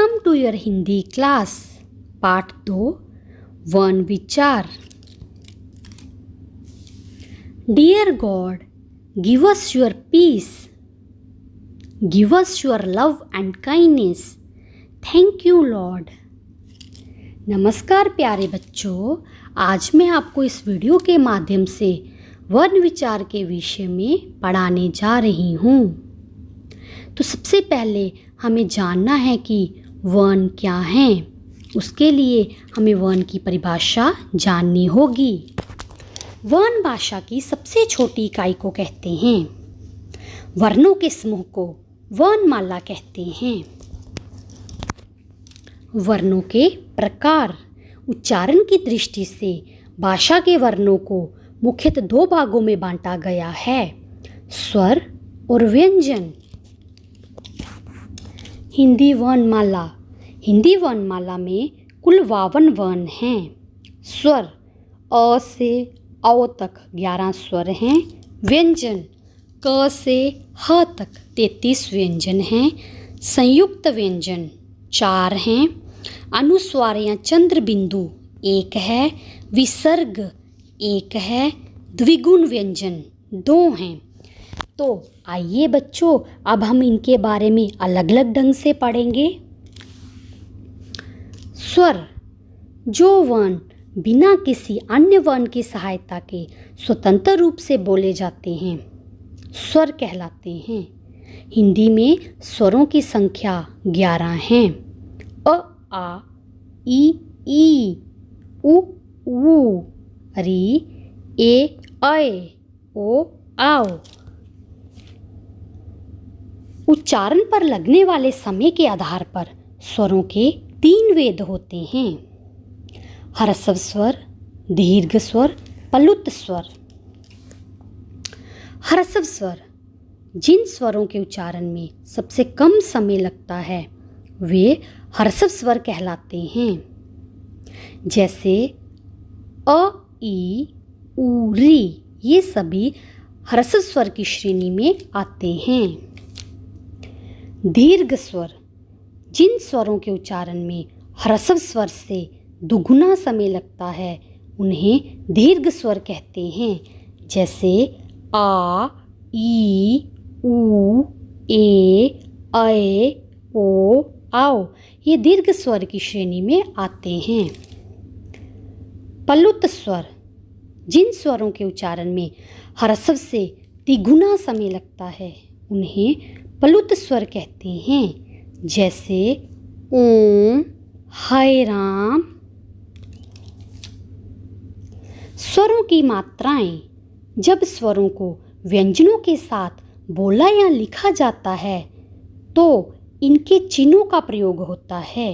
Welcome to your Hindi class part 2 वन विचार। Dear God, give us your peace, give us your love and kindness. Thank you Lord. नमस्कार प्यारे बच्चों, आज मैं आपको इस वीडियो के माध्यम से वन विचार के विषय में पढ़ाने जा रही हूँ। तो सबसे पहले हमें जानना है कि वर्ण क्या हैं। उसके लिए हमें वर्ण की परिभाषा जाननी होगी। वर्ण भाषा की सबसे छोटी इकाई को कहते हैं। वर्णों के समूह को वर्णमाला कहते हैं। वर्णों के प्रकार। उच्चारण की दृष्टि से भाषा के वर्णों को मुख्यतः दो भागों में बांटा गया है, स्वर और व्यंजन। हिंदी वर्णमाला। हिंदी वर्णमाला में कुल 52 वर्ण हैं। स्वर अ से औ तक 11 स्वर हैं। व्यंजन क से ह तक 33 व्यंजन हैं। संयुक्त व्यंजन 4 हैं। अनुस्वार या चंद्र बिंदु 1 है। विसर्ग 1 है। द्विगुण व्यंजन 2 हैं। तो आइए बच्चों, अब हम इनके बारे में अलग अलग ढंग से पढ़ेंगे। स्वर, जो वर्ण बिना किसी अन्य वर्ण की सहायता के स्वतंत्र रूप से बोले जाते हैं, स्वर कहलाते हैं। हिंदी में स्वरों की संख्या 11 हैं। अ, आ, ई, उ, री, ए, ओ, आओ। उच्चारण पर लगने वाले समय के आधार पर स्वरों के 3 वेद होते हैं। ह्रस्व स्वर, दीर्घ स्वर, प्लुत स्वर। ह्रस्व स्वर, जिन स्वरों के उच्चारण में सबसे कम समय लगता है वे ह्रस्व स्वर कहलाते हैं। जैसे अ, ई, उ, री, ये सभी ह्रस्व स्वर की श्रेणी में आते हैं। दीर्घ स्वर, जिन स्वरों के उच्चारण में ह्रस्व स्वर से दुगुना समय लगता है उन्हें दीर्घ स्वर कहते हैं। जैसे आ, ई, उ, ए, ओ, आओ, ये दीर्घ स्वर की श्रेणी में आते हैं। प्लुत स्वर, जिन स्वरों के उच्चारण में ह्रस्व से तिगुना समय लगता है उन्हें प्लुत स्वर कहते हैं। जैसे ओम, हाय राम। स्वरों की मात्राएं, जब स्वरों को व्यंजनों के साथ बोला या लिखा जाता है तो इनके चिन्हों का प्रयोग होता है।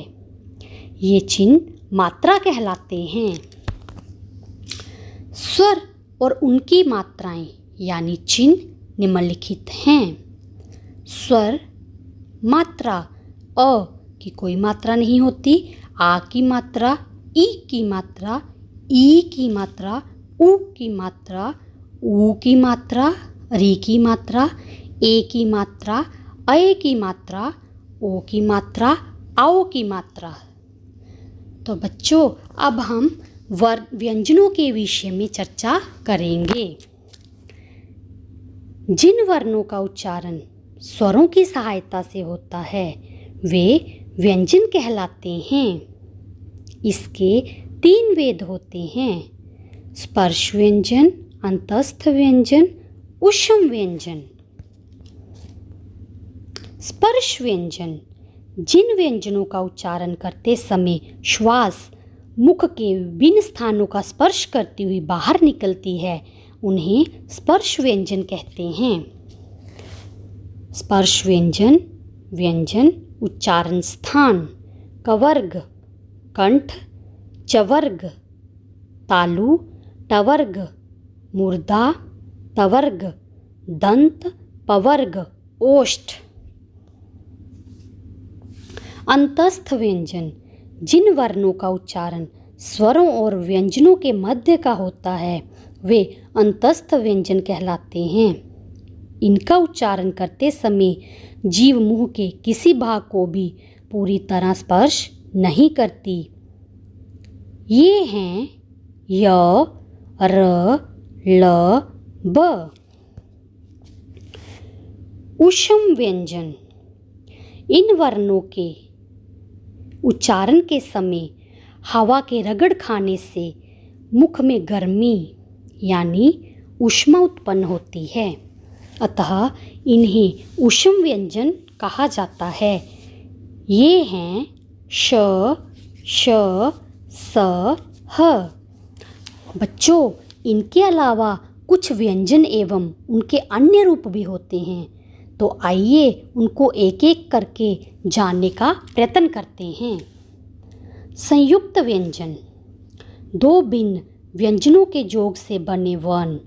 ये चिन्ह मात्रा कहलाते हैं। स्वर और उनकी मात्राएं यानी चिन्ह निम्नलिखित हैं। स्वर मात्रा, अ की कोई मात्रा नहीं होती, आ की मात्रा, ई की मात्रा, ई की मात्रा, उ की मात्रा, ऊ की मात्रा, री की मात्रा, ए की मात्रा, अय की मात्रा, ओ की मात्रा, आओ की मात्रा। तो बच्चों, अब हम व्यंजनों के विषय में चर्चा करेंगे। जिन वर्णों का उच्चारण स्वरों की सहायता से होता है वे व्यंजन कहलाते हैं। इसके 3 वेद होते हैं, स्पर्श व्यंजन, अंतस्थ व्यंजन, ऊष्म व्यंजन। स्पर्श व्यंजन, जिन व्यंजनों का उच्चारण करते समय श्वास मुख के विभिन्न स्थानों का स्पर्श करती हुई बाहर निकलती है उन्हें स्पर्श व्यंजन कहते हैं। स्पर्श व्यंजन, व्यंजन उच्चारण स्थान, कवर्ग, कंठ, चवर्ग, तालु, टवर्ग, मूर्धा, तवर्ग, दंत, पवर्ग, ओष्ठ। अंतस्थ व्यंजन, जिन वर्णों का उच्चारण स्वरों और व्यंजनों के मध्य का होता है वे अंतस्थ व्यंजन कहलाते हैं। इनका उच्चारण करते समय जीव मुंह के किसी भाग को भी पूरी तरह स्पर्श नहीं करती। ये हैं य, र, ल, ब। ऊष्म व्यंजन। इन वर्णों के उच्चारण के समय हवा के रगड़ खाने से मुख में गर्मी यानी ऊष्मा उत्पन्न होती है, अतः इन्हें ऊष्म व्यंजन कहा जाता है। ये हैं श, श, स, ह। बच्चों, इनके अलावा कुछ व्यंजन एवं उनके अन्य रूप भी होते हैं, तो आइए उनको एक एक करके जानने का प्रयत्न करते हैं। संयुक्त व्यंजन। दो भिन्न व्यंजनों के योग से बने वर्ण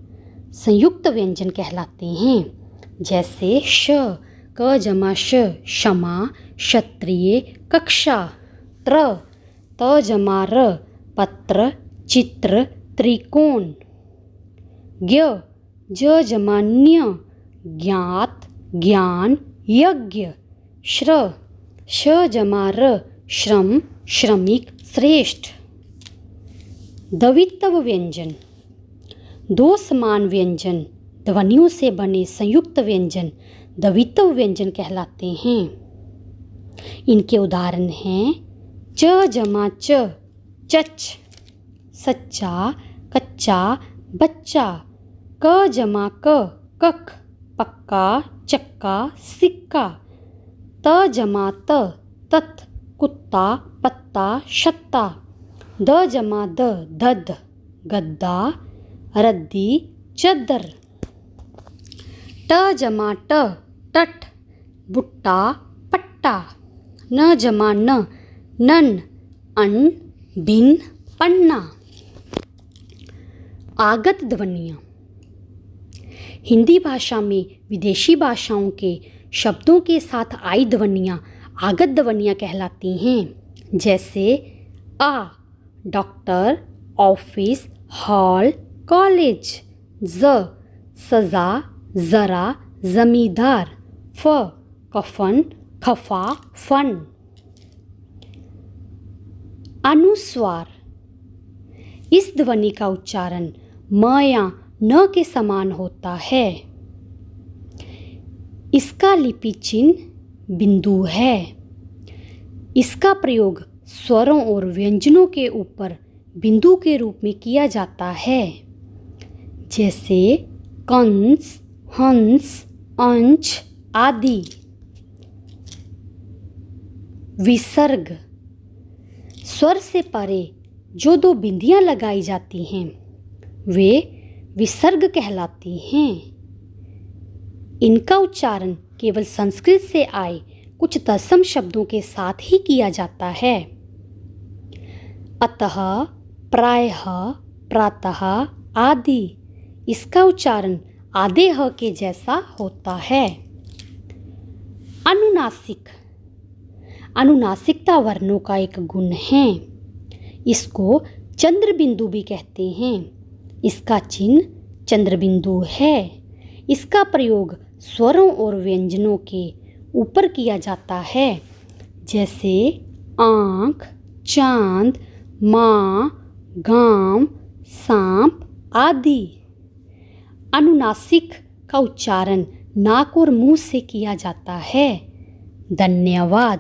संयुक्त व्यंजन कहलाते हैं। जैसे श, क जमा श, क्षमा, क्षत्रिय, कक्षा। त्र, त जमा र, पत्र, चित्र, त्रिकोण। ज्ञ, ज जमा न्य, ज्ञात, ज्ञान, यज्ञ। श्र, श जमा र, श्रम, श्रमिक, श्रेष्ठ। द्वित्व व्यंजन। दो समान व्यंजन ध्वनियों से बने संयुक्त व्यंजन द्वित्व व्यंजन कहलाते हैं। इनके उदाहरण हैं च जमा च, चच, सच्चा, कच्चा, बच्चा। क जमा क, कक, पक्का, चक्का, सिक्का। त जमा त, तत, कुत्ता, पत्ता, शत्ता। द जमा द, दद, गद्दा, रद्दी, चद्दर। ट जमा ट, टट, बुट्टा, पट्टा। न जमा न, नन, अन, बिन, पन्ना। आगत ध्वनियाँ। हिंदी भाषा में विदेशी भाषाओं के शब्दों के साथ आई ध्वनियाँ आगत ध्वनियाँ कहलाती हैं। जैसे आ, डॉक्टर, ऑफिस, हॉल, कॉलेज। ज, सजा, जरा, जमींदार। फ, कफन, खफा, फन। अनुस्वार। इस ध्वनि का उच्चारण म या न के समान होता है। इसका लिपि चिन्ह बिंदु है। इसका प्रयोग स्वरों और व्यंजनों के ऊपर बिंदु के रूप में किया जाता है। जैसे कंस, हंस, अंश आदि। विसर्ग। स्वर से परे जो दो बिंदियां लगाई जाती हैं वे विसर्ग कहलाती हैं। इनका उच्चारण केवल संस्कृत से आए कुछ तत्सम शब्दों के साथ ही किया जाता है। अतः, प्रायः, प्रातः आदि। इसका उच्चारण आधे ह के जैसा होता है। अनुनासिक। अनुनासिकता वर्णों का एक गुण है। इसको चंद्र बिंदु भी कहते हैं। इसका चिन्ह चंद्र बिंदु है। इसका प्रयोग स्वरों और व्यंजनों के ऊपर किया जाता है। जैसे आँख, चांद, माँ, गांव, सांप आदि। अनुनासिक का उच्चारण नाक और मुंह से किया जाता है। धन्यवाद।